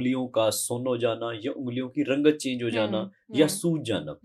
उंगलियों का सुन्न हो जाना या उंगलियों की रंगत चेंज हो जाना या सूज जाना।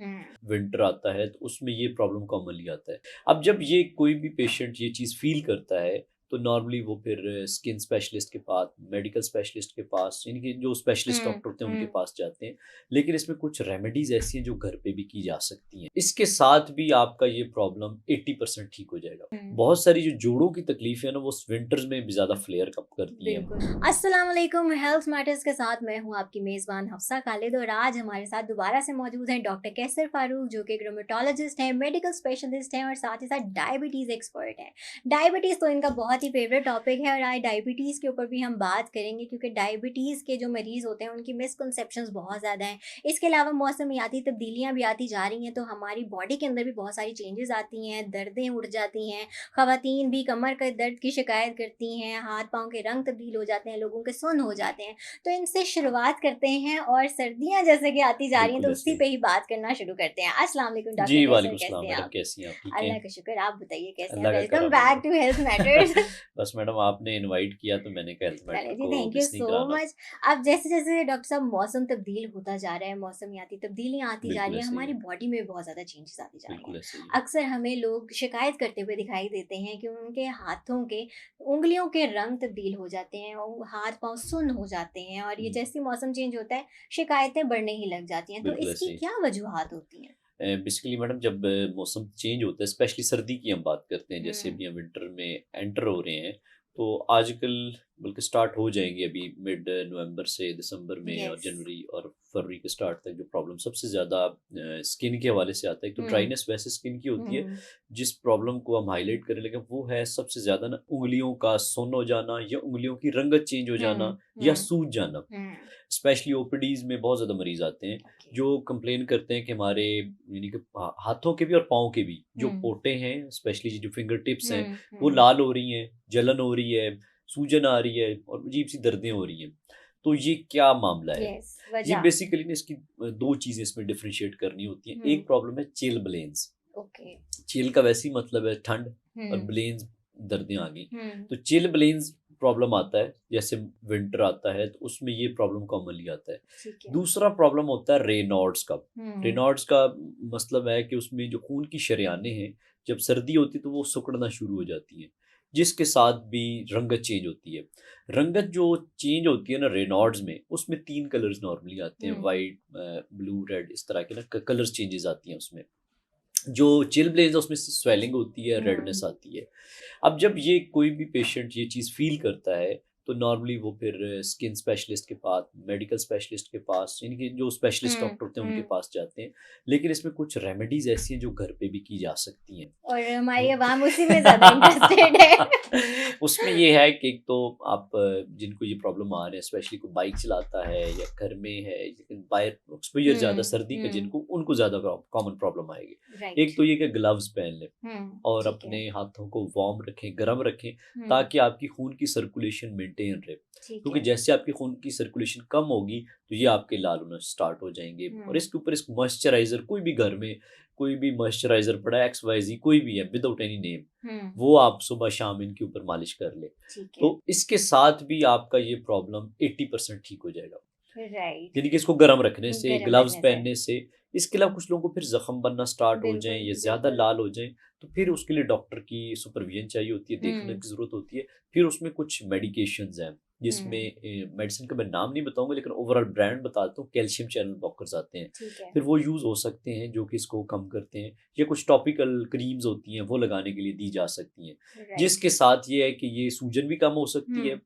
विंटर आता है तो उसमें ये प्रॉब्लम कॉमनली आता है। अब जब ये कोई भी पेशेंट ये चीज़ फ़ील करता है तो नॉर्मली वो फिर स्किन स्पेशलिस्ट के पास, मेडिकल स्पेशलिस्ट के पास, यानी कि जो स्पेशलिस्ट डॉक्टर होते हैं उनके पास जाते हैं। लेकिन इसमें कुछ रेमेडीज़ ऐसी हैं जो घर पे भी की जा सकती हैं। इसके साथ भी आपका ये प्रॉब्लम 80% ठीक हो जाएगा। बहुत सारी जो जोड़ों की तकलीफ़ें हैं ना वो विंटर्स में भी ज़्यादा फ्लेयर अप करती हैं। बिल्कुल। अस्सलाम वालेकुम, हेल्थ मैटर्स के साथ मैं हूँ आपकी मेज़बान हफ्सा खालिद और आज हमारे साथ दोबारा से मौजूद हैं डॉक्टर कैसर फारूक जो कि रोमेटोलॉजिस्ट हैं, मेडिकल स्पेशलिस्ट हैं और साथ ही साथ डायबिटीज़ एक्सपर्ट हैं। डायबिटीज़ तो इनका बहुत ही फेवरेट टॉपिक है और आज डायबिटीज़ के ऊपर भी हम बात करेंगे क्योंकि डायबिटीज़ के जो मरीज़ होते हैं उनकी मिसकंसेप्शंस बहुत ज़्यादा हैं। इसके अलावा मौसमियाती तब्दीलियाँ भी आती जा रही हैं तो हमारी बॉडी के अंदर भी बहुत सारी चेंजेस आती हैं, दर्दें उठ जाती हैं, ख़वातीन भी कमर के दर्द की शिकायत करती हैं, हाथ पाँव के रंग तब्दील हो जाते हैं, लोगों के सुन्न हो जाते हैं। तो इनसे शुरुआत करते हैं और सर्दियाँ जैसे कि आती जा रही हैं बिल्कुल तो ऐसे उसी ही। पे ही बात करना शुरू करते हैं। अस्सलाम वालेकुम जी, डॉक्टर कैसर, वालेकुम सलाम कैसे हैं मैडम, आप? कैसी हैं आप? ठीक हैं? अल्लाह का शुक्र, आप बताइए कैसे हैं? अल्लाह का वेलकम करम है back madam. To health matters. बस मैडम आपने इनवाइट किया तो मैंने कहा हेल्थ मैटर चलिए जी, को थैंक यू मिस नहीं सो कराना। मच। अब जैसे-जैसे डॉक्टर साहब मौसम तब्दील होता जा रहा है, मौसमियाती तब्दीलियाँ आती जा बिल्कुल रही हैं, ऐसे ही हमारी है, बॉडी में भी बहुत ज़्यादा चेंजेस आते जा रहे बिल्कुल हैं। ऐसे ही है। अक्सर हमें लोग शिकायत करते हुए दिखाई देते हैं कि उनके हाथों के उँगलियों के रंग तब्दील हो जाते हैं और हाथ-पाँव सुन्न हो जाते हैं और ये हुँ, जैसे ही मौसम चेंज होता है, शिकायतें बढ़ने ही लग जाती हैं। तो बिल्कुल इसकी ऐसे ही क्या वजूहात होती हैं? बेसिकली मैडम जब मौसम चेंज होता है स्पेशली सर्दी की हम बात करते हैं, जैसे हुँ, अभी हम विंटर में एंटर हो रहे हैं, तो आजकल बल्कि स्टार्ट हो जाएंगे अभी मिड नवंबर से दिसंबर में और यस। जनवरी और फरवरी के स्टार्ट तक जो प्रॉब्लम सबसे ज़्यादा स्किन के हवाले से आता है। एक तो हुँ, ड्राइनेस वैसे स्किन की होती है, हुँ, जिस प्रॉब्लम को हम हाईलाइट करें लेकिन वो है सबसे ज़्यादा ना उंगलियों का सुन्न हो जाना या उंगलियों की रंगत चेंज हो हुँ, जाना या हुँ, सूज जाना। हुँ, स्पेशली ओपीडीज़ में बहुत ज़्यादा मरीज़ आते हैं, ओके। जो कंप्लेन करते हैं कि हमारे यानी कि हाथों के भी और पाँव के भी जो हुँ, पोटे हैं, स्पेशली जो फिंगर टिप्स हैं, हुँ, वो हुँ, लाल हो रही हैं, जलन हो रही है, सूजन आ रही है और अजीब-सी दर्दें हो रही हैं। तो ये क्या मामला है? यस, ये वजह। बेसिकली ना इसकी 2 चीज़ें इसमें डिफरेंशिएट करनी होती हैं। हुँ, एक प्रॉब्लम है चिलब्लेन्स। ओके। चिल का वैसे ही मतलब है ठंड और हुँ, ब्लेन्स दर्दें आ गई। हुँ, तो चिलब्लेन्स प्रॉब्लम आता है, जैसे विंटर आता है तो उसमें ये प्रॉब्लम कॉमनली आता है। ठीक है। दूसरा प्रॉब्लम होता है रेनॉल्ड्स का। हुँ, रेनॉल्ड्स का मतलब है कि उसमें जो खून की शरेयानें हैं, जब सर्दी होती है तो वो सिकुड़ना शुरू हो जाती हैं, जिसके साथ भी रंगत चेंज होती है। रंगत जो चेंज होती है ना रेनॉल्ड्स में, उसमें 3 कलर्स नॉर्मली आते हैं, हुँ, व्हाइट, ब्लू, रेड, इस तरह के ना कलर्स चेंजेस आती हैं उसमें। जो चिलब्लेन्स है उसमें स्वेलिंग होती है, रेडनेस हुँ, आती है। अब जब ये कोई भी पेशेंट ये चीज़ फ़ील करता है, तो नॉर्मली वो फिर स्किन स्पेशलिस्ट के पास, मेडिकल स्पेशलिस्ट के पास, यानी कि जो स्पेशलिस्ट हुँ, डॉक्टर होते हैं उनके हुँ। पास जाते हैं। लेकिन इसमें कुछ रेमेडीज़ ऐसी हैं जो घर पे भी की जा सकती हैं। और हमारी वो अवाम उसी में ज़्यादा इंटरेस्टेड है। उसमें ये है कि एक तो आप जिनको ये प्रॉब्लम आ रहे हैं, स्पेशली कोई बाइक चलाता है या घर में है, लेकिन बाहर एक्सपोज़र ज़्यादा हुँ, सर्दी का हुँ, जिनको उनको ज़्यादा कॉमन प्रॉब्लम आएगी। राइट। एक तो ये कि ग्लव्स पहन लें हुँ, और ठीक है। अपने हाथों को वार्म रखें, गर्म रखें, हुँ, ताकि आपकी खून की सर्कुलेशन मेंटेन रहे। ठीक क्योंकि है। जैसे आपकी खून की सर्कुलेशन कम होगी, तो ये आपके लाल होना स्टार्ट हो जाएँगे और हुँ, इसके ऊपर इस मॉइस्चराइज़र कोई भी घर में कोई भी मॉइस्चराइज़र पड़ा है, एक्स-वाई-ज़ेड कोई भी है विदाउट एनी नेम, हुँ, वो आप सुबह-शाम इनके ऊपर मालिश कर लें। ठीक है। तो इसके साथ भी आपका ये प्रॉब्लम 80% ठीक हो जाएगा। राइट, यानी कि इसको गर्म रखने से, गरम ग्लव्स रखने से। पहनने से, इसके अलावा कुछ लोगों को फिर ज़ख्म बनना स्टार्ट हो जाएँ बिल्कुल, या ज़्यादा बिल्कुल। लाल हो जाएँ, तो फिर उसके लिए डॉक्टर की सुपरविज़न चाहिए होती है, देखने हुँ, की ज़रूरत होती है। फिर उसमें कुछ मेडिकेशंस हैं, जिसमें हुँ, मेडिसिन का मैं नाम नहीं बताऊँगा लेकिन ओवरऑल ब्रांड बताता हूँ, कैल्शियम चैनल ब्लॉकर्स आते हैं। ठीक है। फिर वो यूज़ हो सकते हैं जो कि इसको कम करते हैं या कुछ टॉपिकल क्रीम्स होती हैं, वो लगाने के लिए दी जा सकती हैं। राइट। जिसके साथ ये है कि ये सूजन भी कम हो सकती है, हुँ,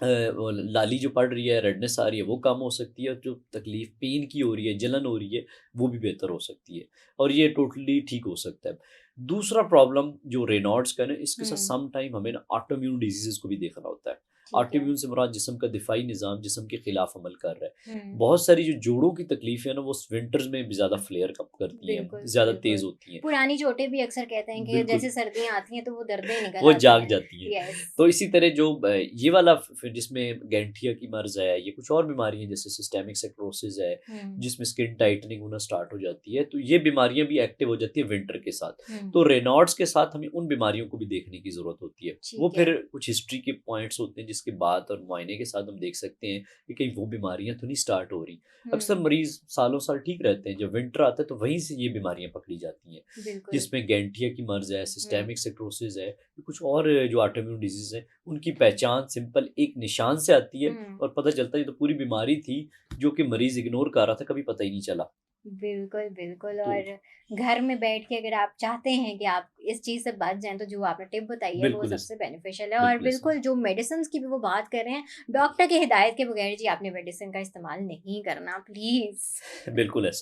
वो लाली जो पड़ रही है, रेडनेस आ रही है, वो कम हो सकती है और जो तकलीफ़ पेन की हो रही है, जलन हो रही है, वो भी बेहतर हो सकती है और ये टोटली ठीक हो सकता है। दूसरा प्रॉब्लम जो रेनॉल्ड्स का है ना, इसके साथ हुँ, सम टाइम हमें ना ऑटोइम्यून डिज़ीज़ेज़ को भी देखना होता है। ठीक है। ऑटोइम्यून से मुराद जिस्म का दिफ़ाई निज़ाम जिस्म के खिलाफ अमल कर रहा है। हुँ। बहुत सारी जो जोड़ों की तकलीफ़ें हैं ना, वो विंटर्स में भी ज़्यादा फ्लेयर अप करती हैं, बिल्कुल, ज़्यादा बिल्कुल। तेज़ होती हैं। पुरानी चोटें भी अक्सर कहते हैं कि बिल्कुल। जैसे सर्दियाँ आती हैं तो वो दर्दें निकल वो आती जाग हैं। जाती हैं। यस। तो इसी तरह जो ये वाला फिर जिसमें गैंठिया की मर्ज़ है, ये कुछ और बीमारी हैं जैसे सिस्टेमिक स्क्लेरोसिस है, हुँ, जिसमें स्किन टाइटनिंग होना स्टार्ट हो जाती है, तो ये बीमारियाँ भी एक्टिव हो जाती है विंटर के साथ। हुँ, तो रेनॉल्ड्स के साथ हमें उन बीमारियों को भी देखने की ज़रूरत होती है। वो ठीक है। फिर कुछ हिस्ट्री के पॉइंट्स होते हैं टेस्ट के बाद और मुआयने के साथ हम देख सकते हैं कि कहीं वो बीमारियां तो नहीं स्टार्ट हो रही। अक्सर हम्म, मरीज सालों साल ठीक रहते हैं, जब विंटर आता है तो वहीं से ये बीमारियां पकड़ी जाती हैं, बिल्कुल। जिसमें गैंठिया की मर्ज है, हम्म, सिस्टेमिक सिक्रोसिस है, कुछ और जो ऑटोइम्यून डिजीज है, उनकी पहचान सिंपल एक निशान से आती है हम्म, और पता चलता है ये तो पूरी बीमारी थी जो कि मरीज इग्नोर कर रहा था, कभी पता ही नहीं चला। बिल्कुल, बिल्कुल। तो और घर में बैठ के अगर आप चाहते हैं कि आप इस चीज़ से बच जाएँ, तो जो आपने टिप बताई है वो बिल्कुल सबसे ऐसा, बेनिफिशियल है। और बिल्कुल ऐसा, बिल्कुल जो मेडिसिन्स की भी वो बात कर रहे हैं, डॉक्टर की हिदायत के बगैर जी आपने मेडिसिन का इस्तेमाल नहीं करना प्लीज़। बिल्कुल ऐसा।